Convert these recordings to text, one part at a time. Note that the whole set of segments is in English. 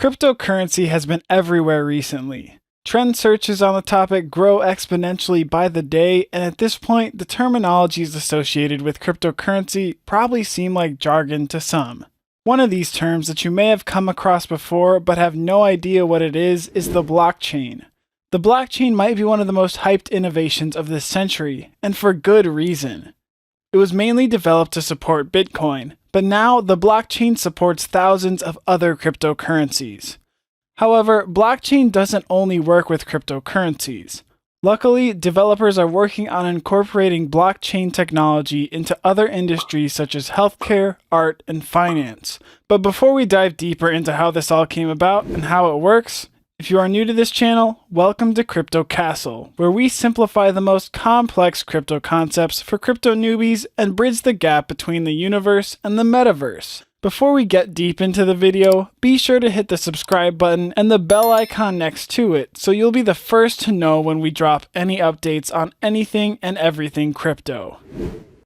Cryptocurrency has been everywhere recently. Trend searches on the topic grow exponentially by the day, and at this point, the terminologies associated with cryptocurrency probably seem like jargon to some. One of these terms that you may have come across before but have no idea what it is the blockchain. The blockchain might be one of the most hyped innovations of this century, and for good reason. It was mainly developed to support Bitcoin, but now the blockchain supports thousands of other cryptocurrencies. However, blockchain doesn't only work with cryptocurrencies. Luckily, developers are working on incorporating blockchain technology into other industries such as healthcare, art, and finance. But before we dive deeper into how this all came about and how it works, if you are new to this channel, welcome to Crypto Castle, where we simplify the most complex crypto concepts for crypto newbies and bridge the gap between the universe and the metaverse. Before we get deep into the video, be sure to hit the subscribe button and the bell icon next to it so you'll be the first to know when we drop any updates on anything and everything crypto.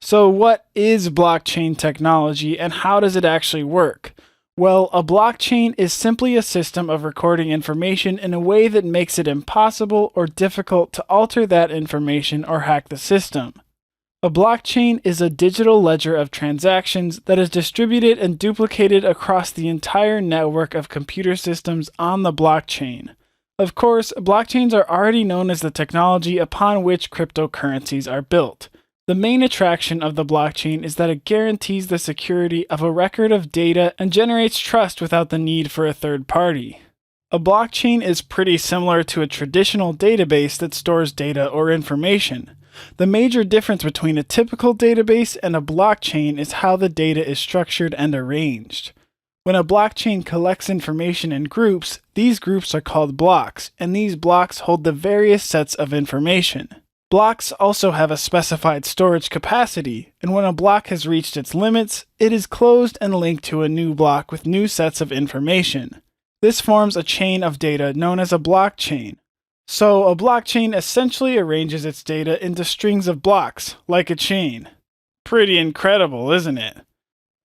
So what is blockchain technology and how does it actually work? Well, a blockchain is simply a system of recording information in a way that makes it impossible or difficult to alter that information or hack the system. A blockchain is a digital ledger of transactions that is distributed and duplicated across the entire network of computer systems on the blockchain. Of course, blockchains are already known as the technology upon which cryptocurrencies are built. The main attraction of the blockchain is that it guarantees the security of a record of data and generates trust without the need for a third party. A blockchain is pretty similar to a traditional database that stores data or information. The major difference between a typical database and a blockchain is how the data is structured and arranged. When a blockchain collects information in groups, these groups are called blocks, and these blocks hold the various sets of information. Blocks also have a specified storage capacity, and when a block has reached its limits, it is closed and linked to a new block with new sets of information. This forms a chain of data known as a blockchain. So a blockchain essentially arranges its data into strings of blocks, like a chain. Pretty incredible, isn't it?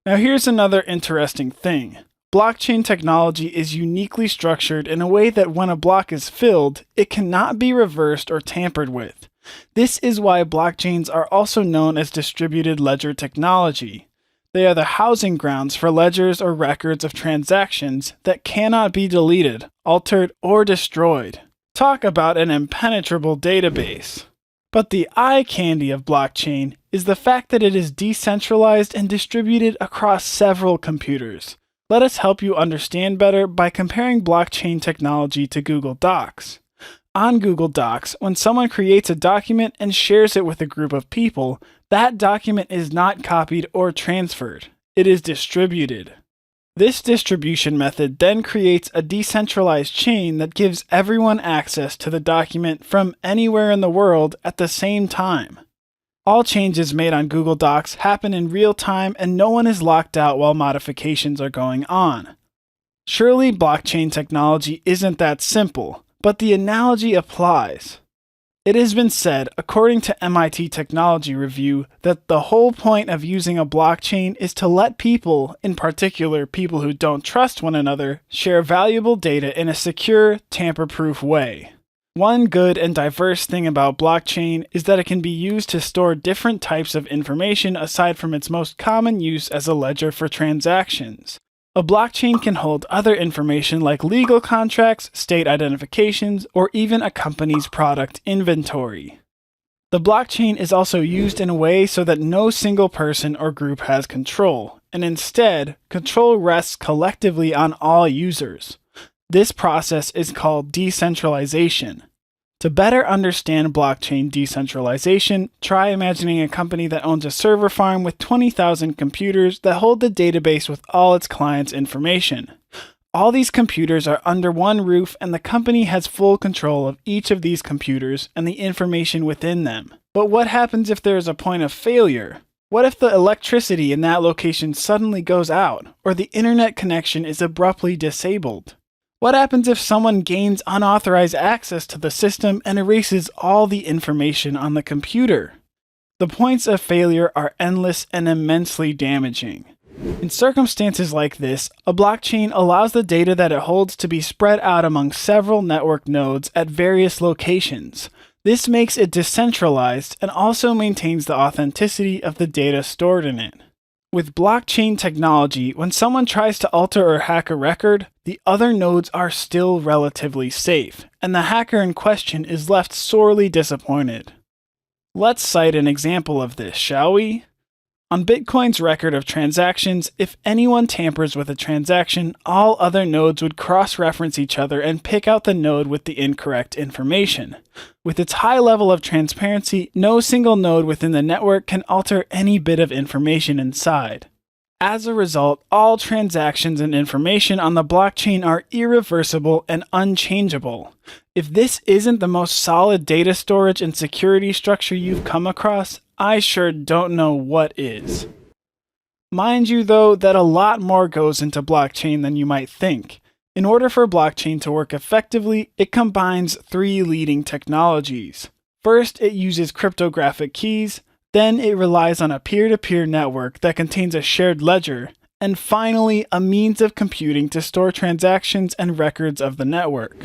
Now here's another interesting thing. Blockchain technology is uniquely structured in a way that when a block is filled, it cannot be reversed or tampered with. This is why blockchains are also known as distributed ledger technology. They are the housing grounds for ledgers or records of transactions that cannot be deleted, altered, or destroyed. Talk about an impenetrable database. But the eye candy of blockchain is the fact that it is decentralized and distributed across several computers. Let us help you understand better by comparing blockchain technology to Google Docs. On Google Docs, when someone creates a document and shares it with a group of people, that document is not copied or transferred. It is distributed. This distribution method then creates a decentralized chain that gives everyone access to the document from anywhere in the world at the same time. All changes made on Google Docs happen in real time and no one is locked out while modifications are going on. Surely blockchain technology isn't that simple, but the analogy applies. It has been said, according to MIT Technology Review, that the whole point of using a blockchain is to let people, in particular people who don't trust one another, share valuable data in a secure, tamper-proof way. One good and diverse thing about blockchain is that it can be used to store different types of information aside from its most common use as a ledger for transactions. A blockchain can hold other information like legal contracts, state identifications, or even a company's product inventory. The blockchain is also used in a way so that no single person or group has control, and instead, control rests collectively on all users. This process is called decentralization. To better understand blockchain decentralization, try imagining a company that owns a server farm with 20,000 computers that hold the database with all its clients' information. All these computers are under one roof and the company has full control of each of these computers and the information within them. But what happens if there is a point of failure? What if the electricity in that location suddenly goes out, or the internet connection is abruptly disabled? What happens if someone gains unauthorized access to the system and erases all the information on the computer? The points of failure are endless and immensely damaging. In circumstances like this, a blockchain allows the data that it holds to be spread out among several network nodes at various locations. This makes it decentralized and also maintains the authenticity of the data stored in it. With blockchain technology, when someone tries to alter or hack a record, the other nodes are still relatively safe, and the hacker in question is left sorely disappointed. Let's cite an example of this, shall we? On Bitcoin's record of transactions, if anyone tampers with a transaction, all other nodes would cross-reference each other and pick out the node with the incorrect information. With its high level of transparency, no single node within the network can alter any bit of information inside. As a result, all transactions and information on the blockchain are irreversible and unchangeable. If this isn't the most solid data storage and security structure you've come across, I sure don't know what is. Mind you, though, that a lot more goes into blockchain than you might think. In order for blockchain to work effectively, it combines three leading technologies. First, it uses cryptographic keys. Then it relies on a peer-to-peer network that contains a shared ledger, and finally, a means of computing to store transactions and records of the network.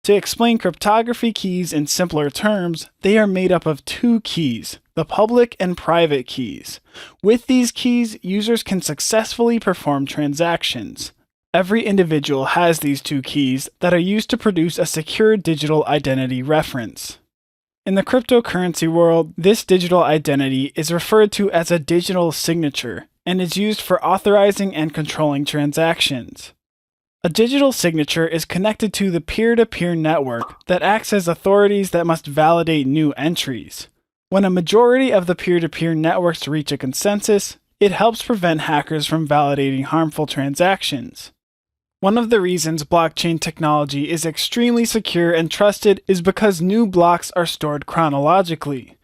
To explain cryptography keys in simpler terms, they are made up of two keys, the public and private keys. With these keys, users can successfully perform transactions. Every individual has these two keys that are used to produce a secure digital identity reference. In the cryptocurrency world, this digital identity is referred to as a digital signature and is used for authorizing and controlling transactions. A digital signature is connected to the peer-to-peer network that acts as authorities that must validate new entries. When a majority of the peer-to-peer networks reach a consensus, it helps prevent hackers from validating harmful transactions. One of the reasons blockchain technology is extremely secure and trusted is because new blocks are stored chronologically.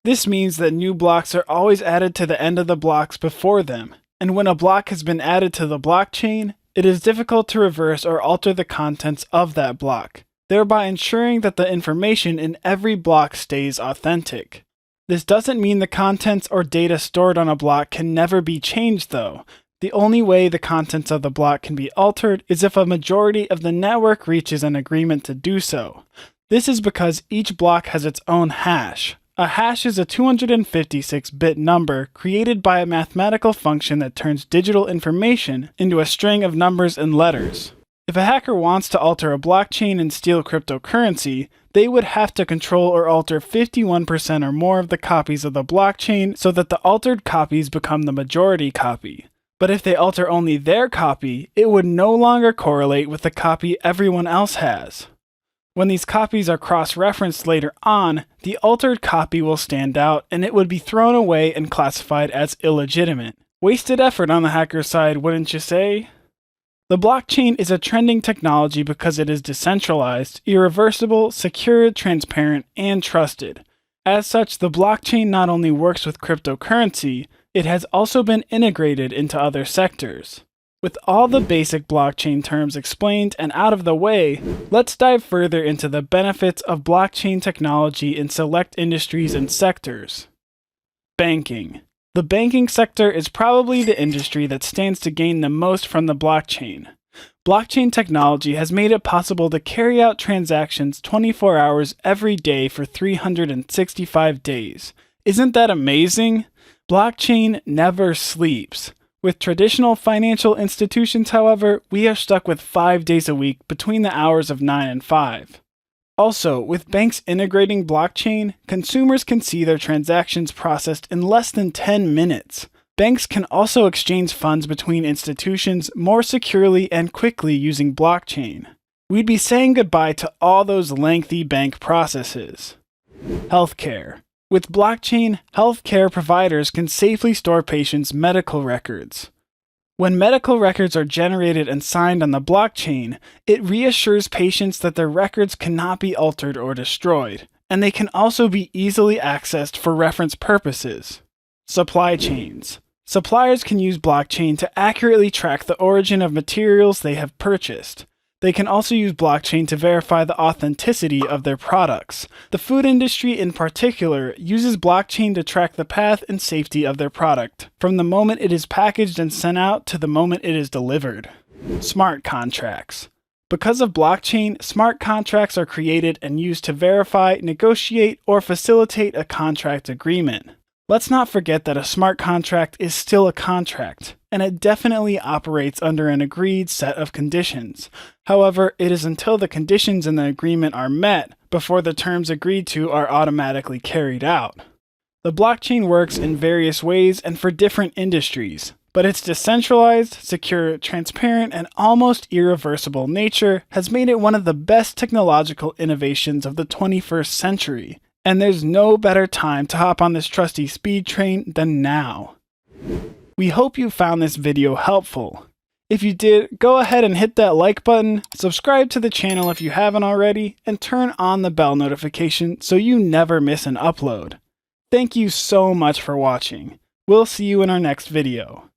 This means that new blocks are always added to the end of the blocks before them, and when a block has been added to the blockchain, it is difficult to reverse or alter the contents of that block, thereby ensuring that the information in every block stays authentic. This doesn't mean the contents or data stored on a block can never be changed, though. The only way the contents of the block can be altered is if a majority of the network reaches an agreement to do so. This is because each block has its own hash. A hash is a 256-bit number created by a mathematical function that turns digital information into a string of numbers and letters. If a hacker wants to alter a blockchain and steal cryptocurrency, they would have to control or alter 51% or more of the copies of the blockchain so that the altered copies become the majority copy. But if they alter only their copy, it would no longer correlate with the copy everyone else has. When these copies are cross-referenced later on, the altered copy will stand out and it would be thrown away and classified as illegitimate. Wasted effort on the hacker's side, wouldn't you say? The blockchain is a trending technology because it is decentralized, irreversible, secure, transparent, and trusted. As such, the blockchain not only works with cryptocurrency, it has also been integrated into other sectors. With all the basic blockchain terms explained and out of the way, let's dive further into the benefits of blockchain technology in select industries and sectors. Banking. The banking sector is probably the industry that stands to gain the most from the blockchain. Blockchain technology has made it possible to carry out transactions 24 hours every day for 365 days. Isn't that amazing? Blockchain never sleeps. With traditional financial institutions, however, we are stuck with 5 days a week between the hours of 9 and 5. Also, with banks integrating blockchain, consumers can see their transactions processed in less than 10 minutes. Banks can also exchange funds between institutions more securely and quickly using blockchain. We'd be saying goodbye to all those lengthy bank processes. Healthcare. With blockchain, healthcare providers can safely store patients' medical records. When medical records are generated and signed on the blockchain, it reassures patients that their records cannot be altered or destroyed, and they can also be easily accessed for reference purposes. Supply chains. Suppliers can use blockchain to accurately track the origin of materials they have purchased. They can also use blockchain to verify the authenticity of their products. The food industry in particular uses blockchain to track the path and safety of their product, from the moment it is packaged and sent out to the moment it is delivered. Smart contracts. Because of blockchain, smart contracts are created and used to verify, negotiate, or facilitate a contract agreement. Let's not forget that a smart contract is still a contract, and it definitely operates under an agreed set of conditions. However, it is until the conditions in the agreement are met before the terms agreed to are automatically carried out. The blockchain works in various ways and for different industries, but its decentralized, secure, transparent, and almost irreversible nature has made it one of the best technological innovations of the 21st century. And there's no better time to hop on this trusty speed train than now. We hope you found this video helpful. If you did, go ahead and hit that like button, subscribe to the channel if you haven't already, and turn on the bell notification so you never miss an upload. Thank you so much for watching. We'll see you in our next video.